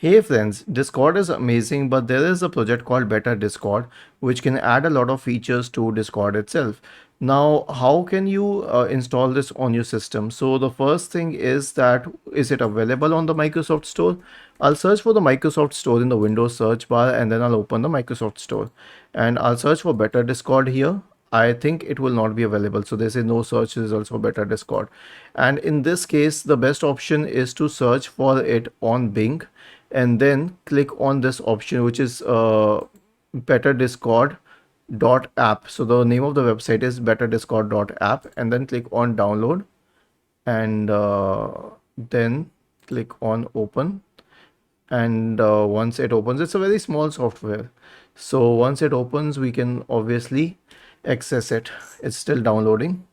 Hey friends, Discord is amazing, but there is a project called Better Discord which can add a lot of features to Discord itself. Now, how can you install this on your system? So the first thing is that is it available on the Microsoft Store? I'll search for the Microsoft Store in the Windows search bar and then I'll open the Microsoft Store and I'll search for Better Discord here. I think it will not be available. So they say no search results for Better Discord. And in this case, the best option is to search for it on Bing and then click on this option, which is Better Discord dot app. So the name of the website is betterdiscord.app and then click on download and then click on open and once it opens, it's a very small software, so once it opens we can obviously access it. It's still downloading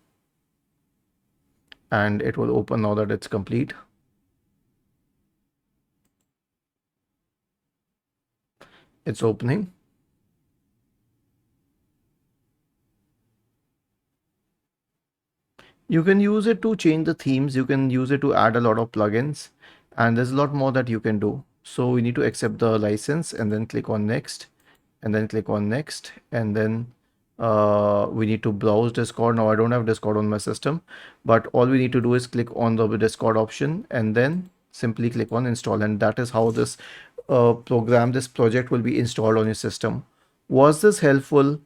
and it will open now that it's complete. It's opening. You can use it to change the themes, you can use it to add a lot of plugins, and there's a lot more that you can do. So we need to accept the license and then click on next and then click on next and then we need to browse Discord. Now I don't have Discord on my system, but all we need to do is click on the Discord option and then simply click on install, and that is how this this project will be installed on your system. Was this helpful?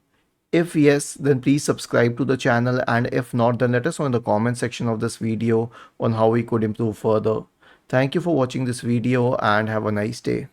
If yes, then please subscribe to the channel, and if not, then let us know in the comment section of this video on how we could improve further. Thank you for watching this video and have a nice day.